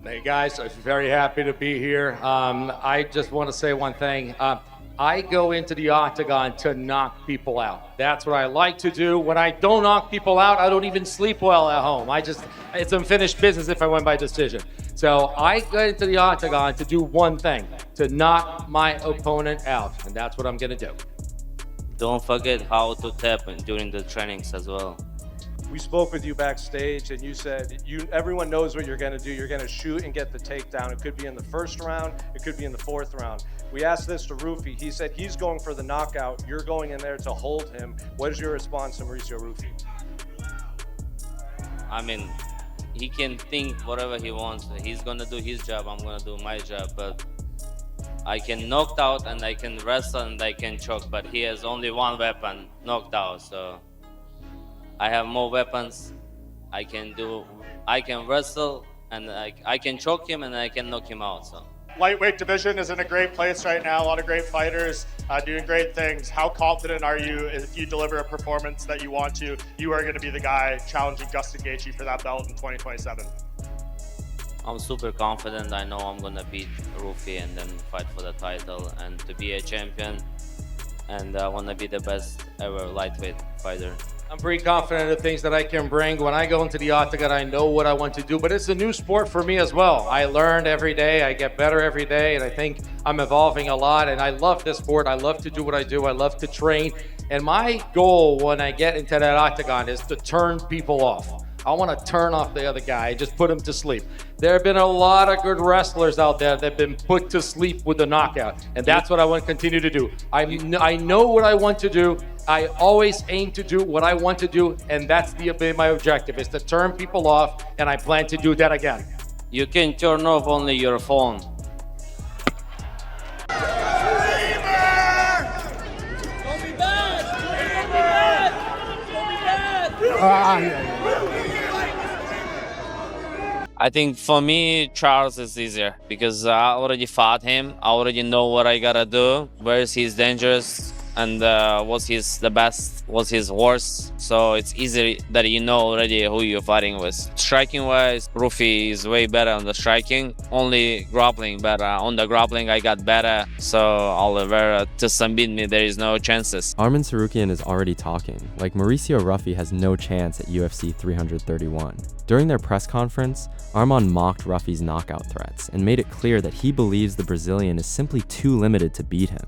Hey guys, I'm very happy to be here. I just want to say one thing. I go into the octagon to knock people out. That's what I like to do. When I don't knock people out, I don't even sleep well at home. It's unfinished business if I win by decision. So I go into the octagon to do one thing, to knock my opponent out. And that's what I'm going to do. Don't forget how to tap during the trainings as well. We spoke with you backstage and you said everyone knows what you're going to do. You're going to shoot and get the takedown. It could be in the first round. It could be in the fourth round. We asked this to Ruffy. He said he's going for the knockout. You're going in there to hold him. What is your response to Mauricio Ruffy? I mean, he can think whatever he wants. He's going to do his job. I'm going to do my job. But I can knock out and I can wrestle and I can choke. But he has only one weapon, knocked out. So I have more weapons. I can wrestle and I can choke him and I can knock him out. So lightweight division is in a great place right now. A lot of great fighters doing great things. How confident are you if you deliver a performance that you want to, you are going to be the guy challenging Justin Gaethje for that belt in 2027? I'm super confident. I know I'm going to beat Ruffy and then fight for the title and to be a champion. And I want to be the best ever lightweight fighter. I'm pretty confident of the things that I can bring. When I go into the octagon, I know what I want to do, but it's a new sport for me as well. I learn every day, I get better every day, and I think I'm evolving a lot, and I love this sport. I love to do what I do. I love to train, and my goal when I get into that octagon is to turn people off. I want to turn off the other guy, just put him to sleep. There have been a lot of good wrestlers out there that have been put to sleep with the knockout, and that's what I want to continue to do. I know what I want to do. I always aim to do what I want to do, and that's my objective, is to turn people off, and I plan to do that again. You can turn off only your phone. I think for me, Charles is easier because I already fought him. I already know what I gotta do, where he's dangerous, and what's the best, what's his worst. So it's easy that you know already who you're fighting with. Striking wise, Ruffy is way better on the striking, only grappling better. On the grappling, I got better. So Oliveira to beat me, there is no chances. Arman Tsarukyan is already talking, like Mauricio Ruffy has no chance at UFC 331. During their press conference, Arman mocked Ruffy's knockout threats and made it clear that he believes the Brazilian is simply too limited to beat him.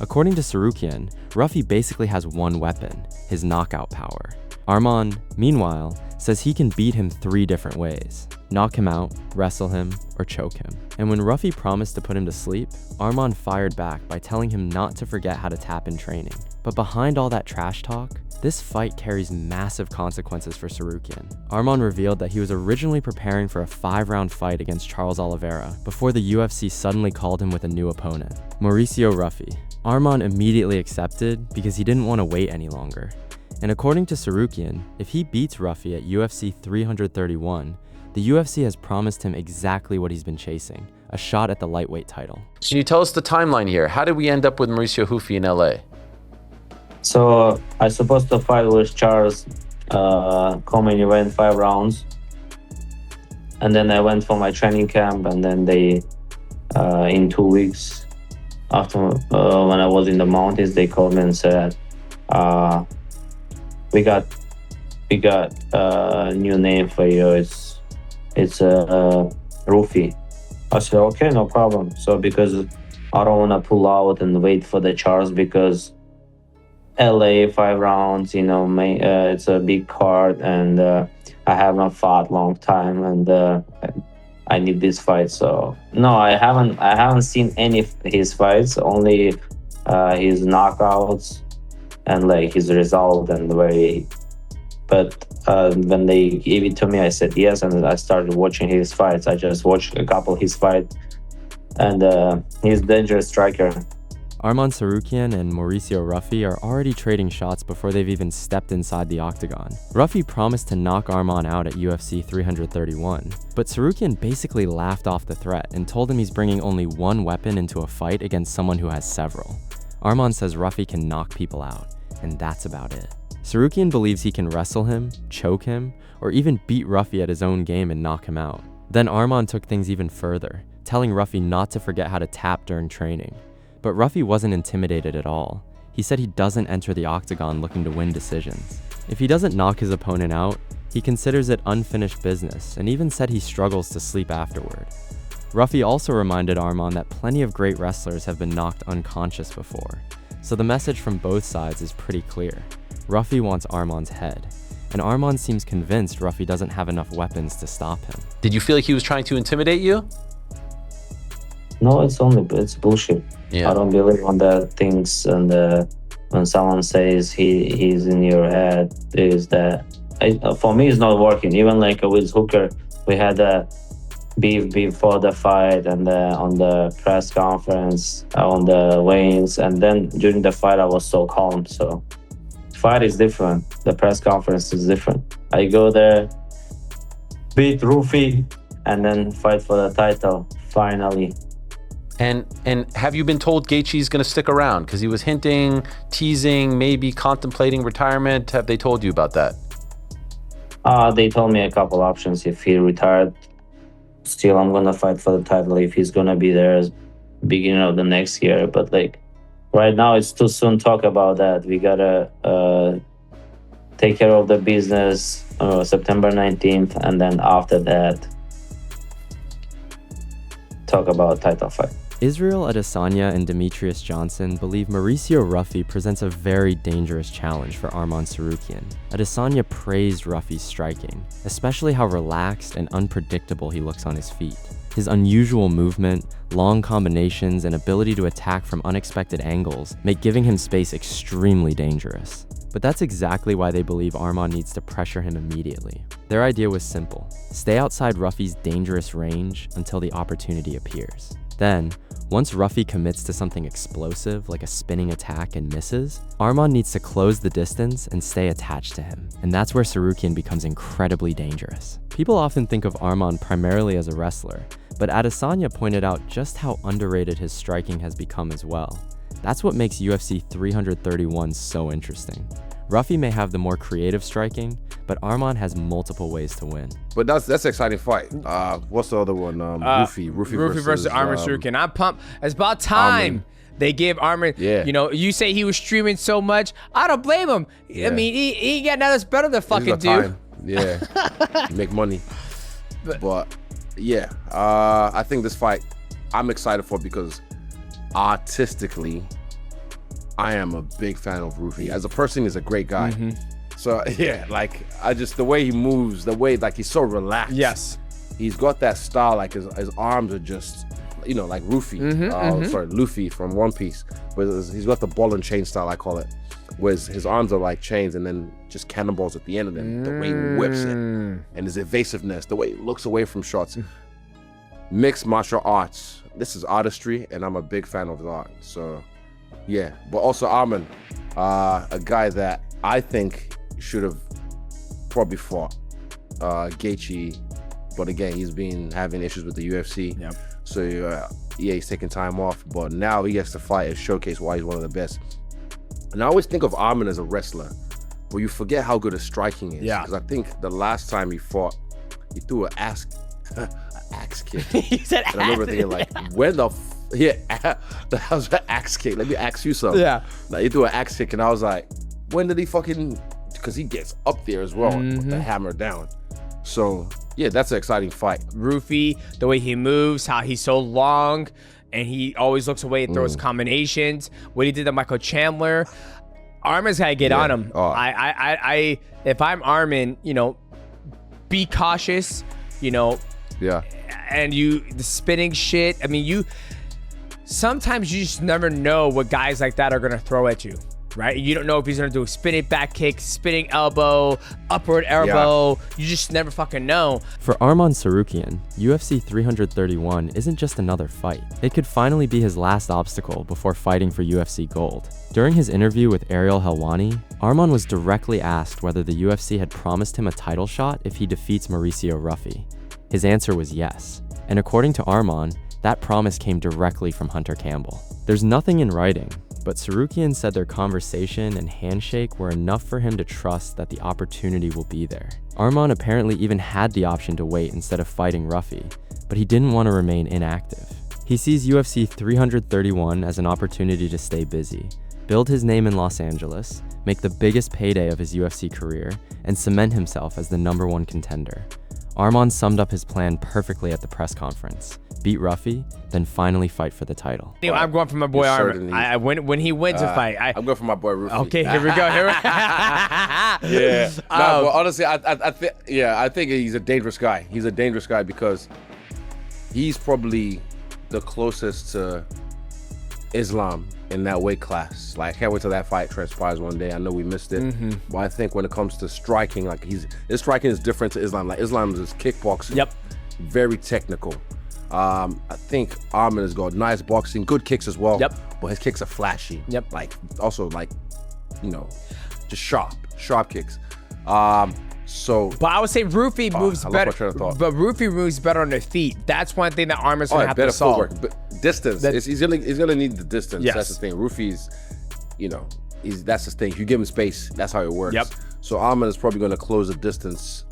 According to Tsarukyan, Ruffy basically has one weapon, his knockout power. Arman, meanwhile, says he can beat him 3 different ways: knock him out, wrestle him, or choke him. And when Ruffy promised to put him to sleep, Arman fired back by telling him not to forget how to tap in training. But behind all that trash talk, this fight carries massive consequences for Tsarukyan. Arman revealed that he was originally preparing for a 5-round fight against Charles Oliveira before the UFC suddenly called him with a new opponent, Mauricio Ruffy. Arman immediately accepted because he didn't want to wait any longer. And according to Tsarukyan, if he beats Ruffy at UFC 331, the UFC has promised him exactly what he's been chasing, a shot at the lightweight title. Can you tell us the timeline here? How did we end up with Mauricio Ruffy in LA? So I supposed to fight with Charles, co-main event 5 rounds, and then I went for my training camp, and then they, in 2 weeks after when I was in the mountains, they called me and said, "We got a new name for you. It's Ruffy." I said, "Okay, no problem." So because I don't want to pull out and wait for the Charles because LA 5 rounds, it's a big card, and I have not fought long time, and I need this fight. So no, I haven't seen any of his fights, only his knockouts and like his result and but when they gave it to me, I said yes, and I started watching his fights. I just watched a couple of his fights, and he's a dangerous striker. Arman Tsarukyan and Mauricio Ruffy are already trading shots before they've even stepped inside the octagon. Ruffy promised to knock Arman out at UFC 331, but Tsarukyan basically laughed off the threat and told him he's bringing only one weapon into a fight against someone who has several. Arman says Ruffy can knock people out, and that's about it. Tsarukyan believes he can wrestle him, choke him, or even beat Ruffy at his own game and knock him out. Then Arman took things even further, telling Ruffy not to forget how to tap during training. But Ruffy wasn't intimidated at all. He said he doesn't enter the octagon looking to win decisions. If he doesn't knock his opponent out, he considers it unfinished business and even said he struggles to sleep afterward. Ruffy also reminded Arman that plenty of great wrestlers have been knocked unconscious before, so the message from both sides is pretty clear. Ruffy wants Arman's head, and Arman seems convinced Ruffy doesn't have enough weapons to stop him. Did you feel like he was trying to intimidate you? No, it's bullshit. Yeah. I don't believe on that things. And when someone says he's in your head, is that for me it's not working. Even like with Hooker, we had a beef before the fight and on the press conference, on the weigh-ins, and then during the fight I was so calm. So fight is different. The press conference is different. I go there, beat Ruffy, and then fight for the title finally. And have you been told Gaethje's going to stick around? Because he was hinting, teasing, maybe contemplating retirement. Have they told you about that? They told me a couple options. If he retired, still I'm gonna fight for the title. If he's gonna be there beginning of the next year, but like right now it's too soon to talk about that. We gotta take care of the business September 19th, and then after that talk about title fight. Israel Adesanya and Demetrius Johnson believe Mauricio Ruffy presents a very dangerous challenge for Arman Tsarukyan. Adesanya praised Ruffy's striking, especially how relaxed and unpredictable he looks on his feet. His unusual movement, long combinations, and ability to attack from unexpected angles make giving him space extremely dangerous. But that's exactly why they believe Arman needs to pressure him immediately. Their idea was simple: stay outside Ruffy's dangerous range until the opportunity appears. Then, once Ruffy commits to something explosive like a spinning attack and misses, Arman needs to close the distance and stay attached to him, and that's where Tsarukyan becomes incredibly dangerous. People often think of Arman primarily as a wrestler, but Adesanya pointed out just how underrated his striking has become as well. That's what makes UFC 331 so interesting. Ruffy may have the more creative striking, but Arman has multiple ways to win. But that's an exciting fight. What's the other one? Ruffy versus Arman Tsarukyan. I'm pumped. It's about time they give Arman. Yeah. You know, you say he was streaming so much. I don't blame him. Yeah. I mean, he got nothing else better to fucking do. Time. Yeah. Make money. But yeah, I think this fight I'm excited for because artistically, I am a big fan of Ruffy. As a person, he's a great guy. So yeah, like the way he moves, the way like he's so relaxed. Yes. He's got that style, like his arms are just, you know, like Ruffy. Sorry, Luffy from One Piece. But he's got the ball and chain style, I call it. Whereas his arms are like chains and then just cannonballs at the end of them. The way he whips it and his evasiveness, the way he looks away from shots. Mixed martial arts. This is artistry, and I'm a big fan of the art. So yeah, but also Arman, a guy that I think should have probably fought Gaethje, but again, he's been having issues with the UFC. Yep. So yeah, he's taking time off, but now he gets to fight and showcase why he's one of the best. And I always think of Arman as a wrestler, but you forget how good his striking is. Yeah. Because I think the last time he fought, he threw an axe kick. He said and I remember thinking like, when the that was an axe kick. Let me ask you something. Yeah. Like, he threw an axe kick and I was like, when did he fucking, because he gets up there as well with the hammer down. So yeah, that's an exciting fight. Ruffy, the way he moves, how he's so long, and he always looks away and throws combinations. What he did to Michael Chandler, Arman's gotta get on him. Oh. I if I'm Arman, you know, be cautious, you know. Yeah. And the spinning shit. I mean, sometimes you just never know what guys like that are gonna throw at you. Right? You don't know if he's gonna do a spinning back kick, spinning elbow, upward elbow. You just never fucking know. For Arman Tsarukyan, UFC 331 isn't just another fight. It could finally be his last obstacle before fighting for UFC gold. During his interview with Ariel Helwani, Arman was directly asked whether the UFC had promised him a title shot if he defeats Mauricio Ruffy. His answer was yes, and according to Arman, that promise came directly from Hunter Campbell. There's nothing in writing, but Tsarukyan said their conversation and handshake were enough for him to trust that the opportunity will be there. Arman apparently even had the option to wait instead of fighting Ruffy, but he didn't want to remain inactive. He sees UFC 331 as an opportunity to stay busy, build his name in Los Angeles, make the biggest payday of his UFC career, and cement himself as the #1 contender. Arman summed up his plan perfectly at the press conference. Beat Ruffy, then finally fight for the title. Anyway, I'm going for my boy Arman. When he wins a fight, I'm going for my boy Ruffy. Okay, here we go. Yeah. No, but honestly, I think he's a dangerous guy. He's a dangerous guy because he's probably the closest to Islam in that weight class. Like, I can't wait till that fight transpires one day. I know we missed it, but I think when it comes to striking, like his striking is different to Islam. Like Islam is kickboxing. Yep. Very technical. I think Arman has got nice boxing, good kicks as well. Yep. But his kicks are flashy. Yep. Like also like, you know, just sharp kicks. But I would say Ruffy moves better. But Ruffy moves better on their feet. That's one thing that Arman's gonna have to solve. Footwork. But distance. He's gonna need the distance. Yes. That's the thing. Ruffy's, you know, that's the thing. If you give him space, that's how it works. Yep. So Arman is probably gonna close the distance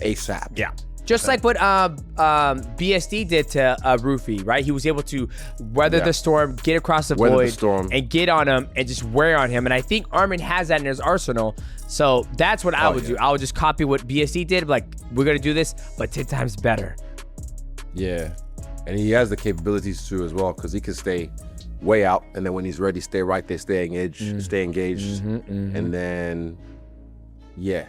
ASAP. Yeah. Just like what BSD did to Ruffy, right? He was able to weather the storm, get across the void, and get on him and just wear on him. And I think Arman has that in his arsenal. So that's what I would do. I would just copy what BSD did. Like, we're going to do this, but 10 times better. Yeah. And he has the capabilities too as well, because he can stay way out. And then when he's ready, stay right there, stay engaged. And then, yeah.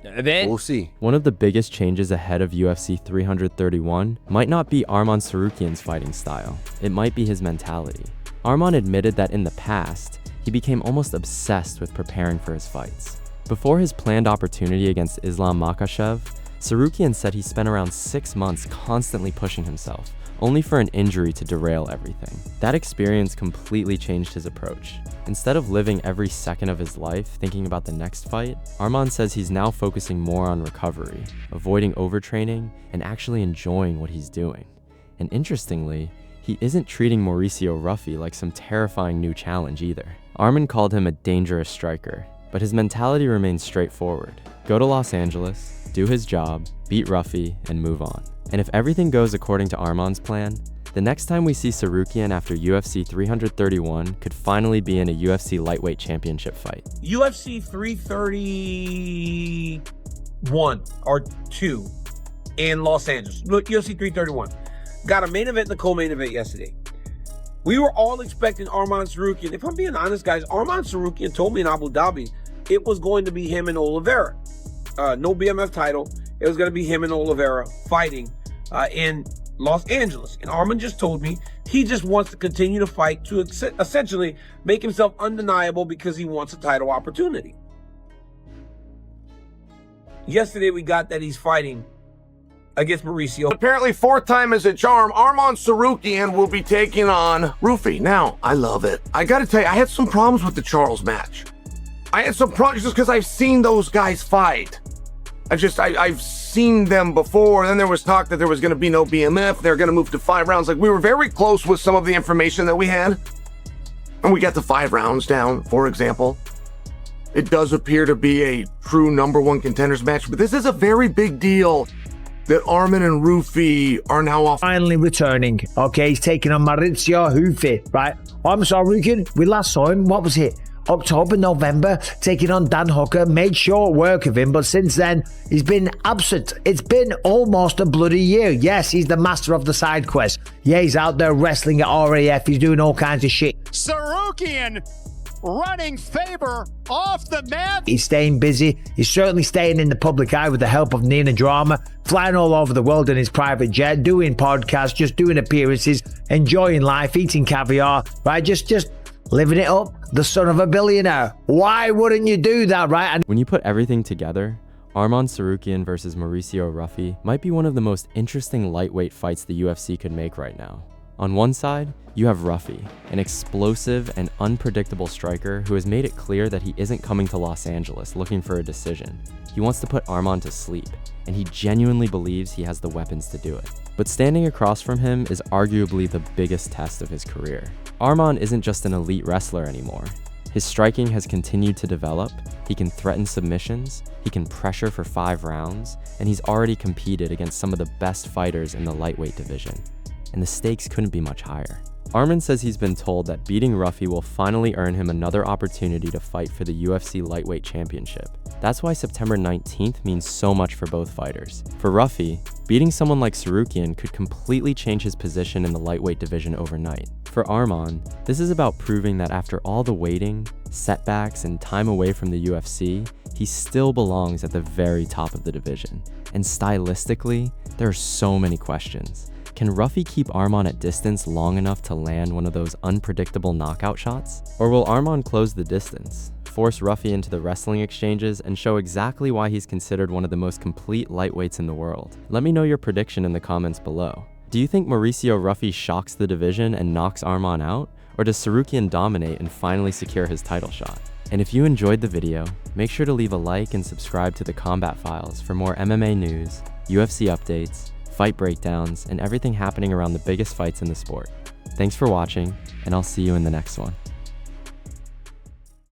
And then we'll see. One of the biggest changes ahead of UFC 331 might not be Arman Tsarukyan's fighting style. It might be his mentality. Arman admitted that in the past, he became almost obsessed with preparing for his fights. Before his planned opportunity against Islam Makhachev, Tsarukyan said he spent around 6 months constantly pushing himself, only for an injury to derail everything. That experience completely changed his approach. Instead of living every second of his life thinking about the next fight, Arman says he's now focusing more on recovery, avoiding overtraining, and actually enjoying what he's doing. And interestingly, he isn't treating Mauricio Ruffy like some terrifying new challenge either. Arman called him a dangerous striker, but his mentality remains straightforward. Go to Los Angeles, do his job, beat Ruffy, and move on. And if everything goes according to Arman's plan, the next time we see Tsarukyan after UFC 331 could finally be in a UFC lightweight championship fight. UFC 331 or 2 in Los Angeles. Look, UFC 331 got a main event and a co-main event yesterday. We were all expecting Arman Tsarukyan. If I'm being honest, guys, Arman Tsarukyan told me in Abu Dhabi it was going to be him and Oliveira. No BMF title. It was going to be him and Oliveira fighting in Los Angeles. And Arman just told me he just wants to continue to fight to essentially make himself undeniable because he wants a title opportunity. Yesterday we got that he's fighting against Mauricio. Apparently, 4th time is a charm. Arman Tsarukyan will be taking on Ruffy. Now, I love it. I gotta tell you, I had some problems with the Charles match. I had some problems just because I've seen those guys fight. I've seen them before. Then there was talk that there was going to be no BMF. They're going to move to 5 rounds. Like, we were very close with some of the information that we had. And we got the 5 rounds down, for example. It does appear to be a true #1 contenders match, but this is a very big deal that Arman and Ruffy are now off. Finally returning. Okay, he's taking on Mauricio Ruffy, right? I'm sorry, we last saw him, what was it? October, November, taking on Dan Hooker, made short work of him, but since then, he's been absent. It's been almost a bloody year. Yes, he's the master of the side quest. Yeah, he's out there wrestling at RAF, he's doing all kinds of shit. Tsarukyan running Faber off the mat. He's staying busy. He's certainly staying in the public eye with the help of Nina Drama, flying all over the world in his private jet, doing podcasts, just doing appearances, enjoying life, eating caviar, right? Just living it up. The son of a billionaire. Why wouldn't you do that, right? And when you put everything together, Arman Tsarukyan versus Mauricio Ruffy might be one of the most interesting lightweight fights the UFC could make right now. On one side, you have Ruffy, an explosive and unpredictable striker who has made it clear that he isn't coming to Los Angeles looking for a decision. He wants to put Arman to sleep, and he genuinely believes he has the weapons to do it. But standing across from him is arguably the biggest test of his career. Arman isn't just an elite wrestler anymore. His striking has continued to develop, he can threaten submissions, he can pressure for 5 rounds, and he's already competed against some of the best fighters in the lightweight division. And the stakes couldn't be much higher. Arman says he's been told that beating Ruffy will finally earn him another opportunity to fight for the UFC Lightweight Championship. That's why September 19th means so much for both fighters. For Ruffy, beating someone like Tsarukyan could completely change his position in the lightweight division overnight. For Arman, this is about proving that after all the waiting, setbacks, and time away from the UFC, he still belongs at the very top of the division. And stylistically, there are so many questions. Can Ruffy keep Arman at distance long enough to land one of those unpredictable knockout shots? Or will Arman close the distance, force Ruffy into the wrestling exchanges, and show exactly why he's considered one of the most complete lightweights in the world? Let me know your prediction in the comments below. Do you think Mauricio Ruffy shocks the division and knocks Arman out? Or does Tsarukyan dominate and finally secure his title shot? And if you enjoyed the video, make sure to leave a like and subscribe to the Combat Files for more MMA news, UFC updates, fight breakdowns, and everything happening around the biggest fights in the sport. Thanks for watching, and I'll see you in the next one.